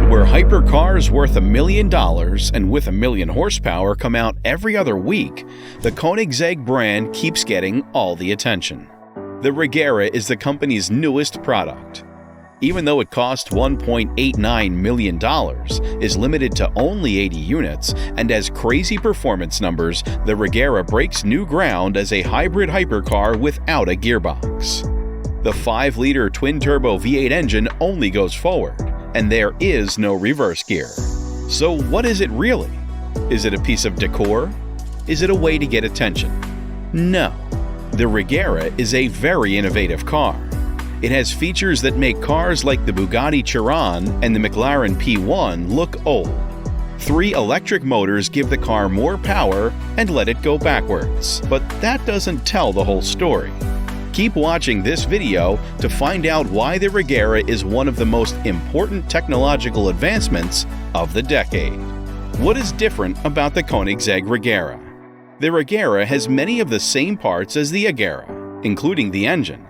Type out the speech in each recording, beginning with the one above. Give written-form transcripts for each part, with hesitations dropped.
world where hypercars worth $1 million and with 1 million horsepower come out every other week, the Koenigsegg brand keeps getting all the attention. The Regera is the company's newest product. Even though it cost $1.89 million, is limited to only 80 units, and has crazy performance numbers, the Regera breaks new ground as a hybrid hypercar without a gearbox. The 5-liter twin-turbo V8 engine only goes forward, and there is no reverse gear. So what is it really? Is it a piece of decor? Is it a way to get attention? No. The Regera is a very innovative car. It has features that make cars like the Bugatti Chiron and the McLaren P1 look old. 3 electric motors give the car more power and let it go backwards, but that doesn't tell the whole story. Keep watching this video to find out why the Regera is one of the most important technological advancements of the decade. What is different about the Koenigsegg Regera? The Regera has many of the same parts as the Agera, including the engine.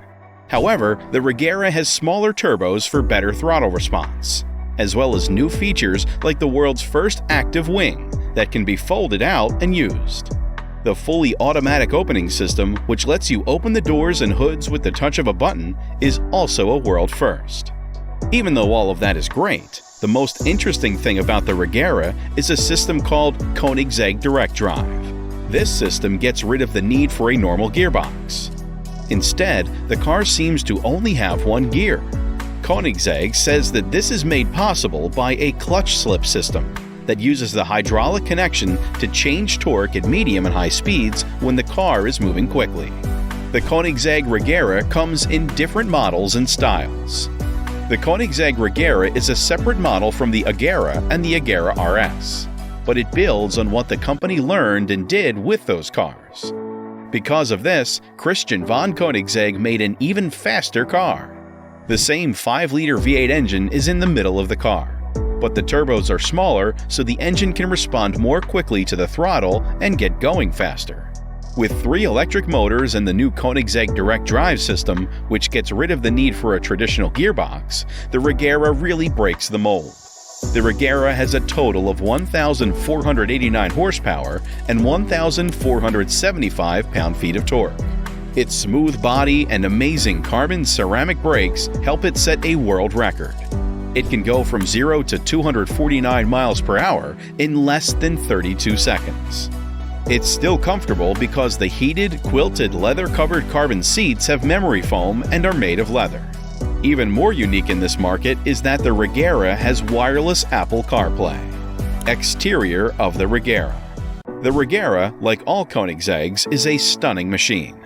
However, the Regera has smaller turbos for better throttle response, as well as new features like the world's first active wing that can be folded out and used. The fully automatic opening system, which lets you open the doors and hoods with the touch of a button, is also a world first. Even though all of that is great, the most interesting thing about the Regera is a system called Koenigsegg Direct Drive. This system gets rid of the need for a normal gearbox. Instead, the car seems to only have one gear. Koenigsegg says that this is made possible by a clutch slip system that uses the hydraulic connection to change torque at medium and high speeds when the car is moving quickly. The Koenigsegg Regera comes in different models and styles. The Koenigsegg Regera is a separate model from the Agera and the Agera RS, but it builds on what the company learned and did with those cars. Because of this, Christian von Koenigsegg made an even faster car. The same 5-liter V8 engine is in the middle of the car, but the turbos are smaller so the engine can respond more quickly to the throttle and get going faster. With 3 electric motors and the new Koenigsegg Direct Drive system, which gets rid of the need for a traditional gearbox, the Regera really breaks the mold. The Regera has a total of 1,489 horsepower and 1,475 pound-feet of torque. Its smooth body and amazing carbon ceramic brakes help it set a world record. It can go from 0 to 249 miles per hour in less than 32 seconds. It's still comfortable because the heated, quilted, leather-covered carbon seats have memory foam and are made of leather. Even more unique in this market is that the Regera has wireless Apple CarPlay. Exterior of the Regera. The Regera, like all Koenigseggs, is a stunning machine.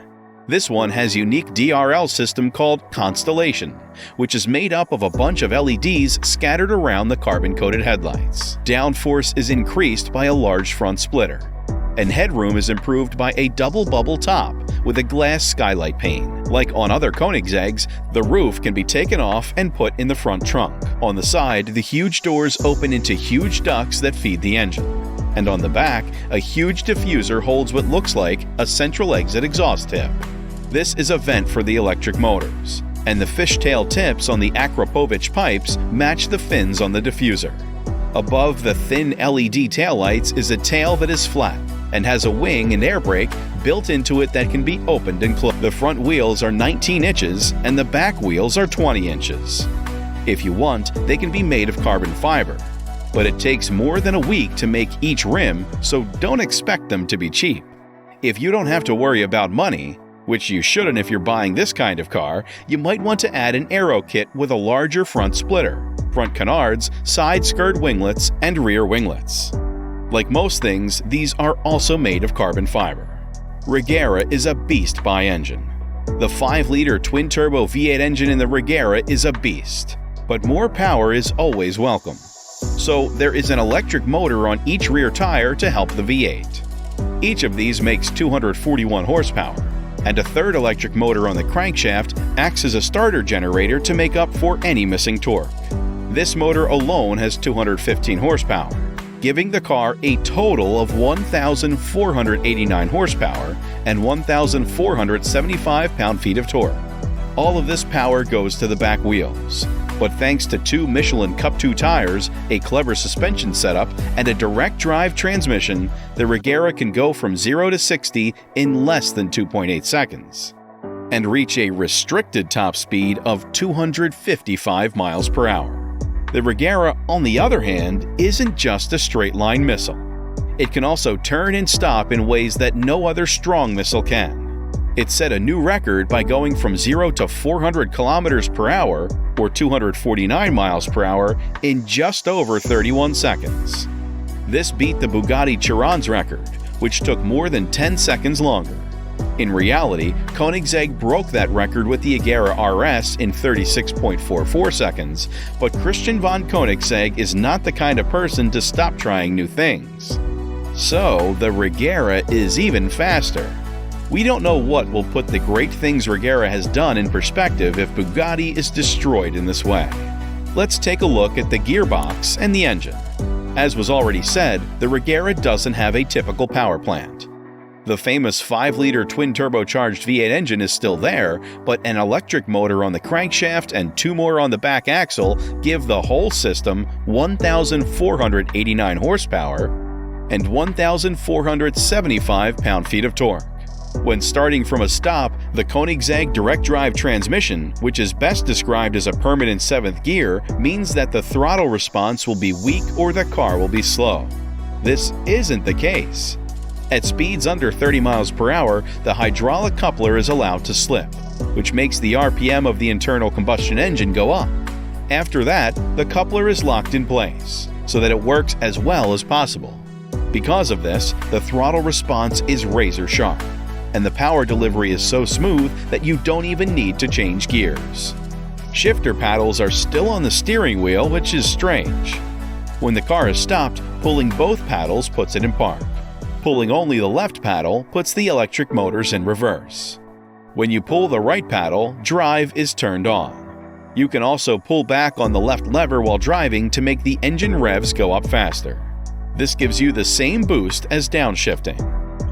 This one has a unique DRL system called Constellation, which is made up of a bunch of LEDs scattered around the carbon-coated headlights. Downforce is increased by a large front splitter, and headroom is improved by a double bubble top with a glass skylight pane. Like on other Koenigseggs, the roof can be taken off and put in the front trunk. On the side, the huge doors open into huge ducts that feed the engine. And on the back, a huge diffuser holds what looks like a central exit exhaust tip. This is a vent for the electric motors, and the fishtail tips on the Akrapovic pipes match the fins on the diffuser. Above the thin LED taillights is a tail that is flat and has a wing and air brake built into it that can be opened and closed. The front wheels are 19 inches and the back wheels are 20 inches. If you want, they can be made of carbon fiber, but it takes more than a week to make each rim, so don't expect them to be cheap. If you don't have to worry about money, which you shouldn't if you're buying this kind of car, you might want to add an aero kit with a larger front splitter, front canards, side skirt winglets, and rear winglets. Like most things, these are also made of carbon fiber. Regera is a beast by engine. The 5-liter twin-turbo V8 engine in the Regera is a beast, but more power is always welcome. So there is an electric motor on each rear tire to help the V8. Each of these makes 241 horsepower, and a third electric motor on the crankshaft acts as a starter generator to make up for any missing torque. This motor alone has 215 horsepower, giving the car a total of 1,489 horsepower and 1,475 pound-feet of torque. All of this power goes to the back wheels. But thanks to 2 Michelin Cup 2 tires, a clever suspension setup, and a direct drive transmission, the Regera can go from 0 to 60 in less than 2.8 seconds and reach a restricted top speed of 255 miles per hour. The Regera, on the other hand, isn't just a straight-line missile. It can also turn and stop in ways that no other strong missile can. It set a new record by going from 0 to 400 kilometers per hour, or 249 miles per hour, in just over 31 seconds. This beat the Bugatti Chiron's record, which took more than 10 seconds longer. In reality, Koenigsegg broke that record with the Regera RS in 36.44 seconds, but Christian von Koenigsegg is not the kind of person to stop trying new things. So, the Regera is even faster. We don't know what will put the great things Regera has done in perspective if Bugatti is destroyed in this way. Let's take a look at the gearbox and the engine. As was already said, the Regera doesn't have a typical power plant. The famous 5-liter twin-turbocharged V8 engine is still there, but an electric motor on the crankshaft and 2 more on the back axle give the whole system 1,489 horsepower and 1,475 pound-feet of torque. When starting from a stop, the Koenigsegg direct drive transmission, which is best described as a permanent 7th gear, means that the throttle response will be weak or the car will be slow. This isn't the case. At speeds under 30 miles per hour, the hydraulic coupler is allowed to slip, which makes the RPM of the internal combustion engine go up. After that, the coupler is locked in place, so that it works as well as possible. Because of this, the throttle response is razor sharp, and the power delivery is so smooth that you don't even need to change gears. Shifter paddles are still on the steering wheel, which is strange. When the car is stopped, pulling both paddles puts it in park. Pulling only the left paddle puts the electric motors in reverse. When you pull the right paddle, drive is turned on. You can also pull back on the left lever while driving to make the engine revs go up faster. This gives you the same boost as downshifting.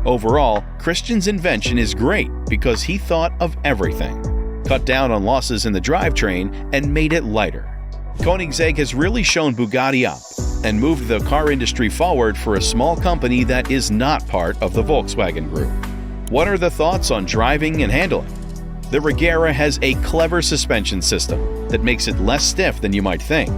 Overall, Christian's invention is great because he thought of everything, cut down on losses in the drivetrain, and made it lighter. Koenigsegg has really shown Bugatti up and moved the car industry forward for a small company that is not part of the Volkswagen Group. What are the thoughts on driving and handling? The Regera has a clever suspension system that makes it less stiff than you might think.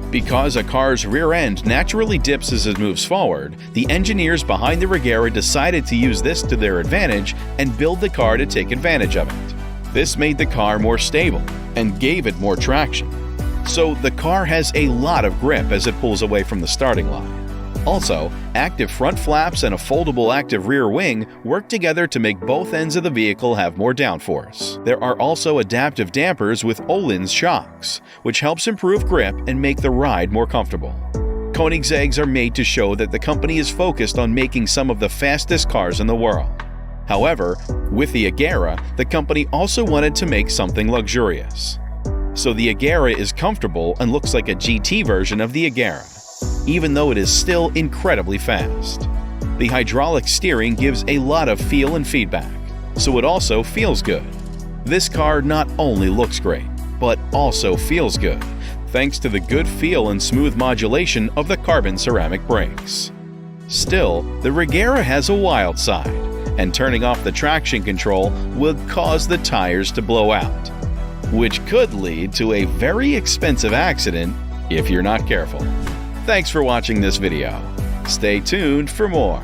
Because a car's rear end naturally dips as it moves forward, the engineers behind the Regera decided to use this to their advantage and build the car to take advantage of it. This made the car more stable and gave it more traction. So the car has a lot of grip as it pulls away from the starting line. Also, active front flaps and a foldable active rear wing work together to make both ends of the vehicle have more downforce. There are also adaptive dampers with Öhlins shocks, which helps improve grip and make the ride more comfortable. Koenigsegg's are made to show that the company is focused on making some of the fastest cars in the world. However, with the Regera, the company also wanted to make something luxurious. So the Regera is comfortable and looks like a GT version of the Regera, even though it is still incredibly fast. The hydraulic steering gives a lot of feel and feedback, so it also feels good. This car not only looks great, but also feels good, thanks to the good feel and smooth modulation of the carbon ceramic brakes. Still, the Regera has a wild side, and turning off the traction control will cause the tires to blow out, which could lead to a very expensive accident if you're not careful. Thanks for watching this video. Stay tuned for more.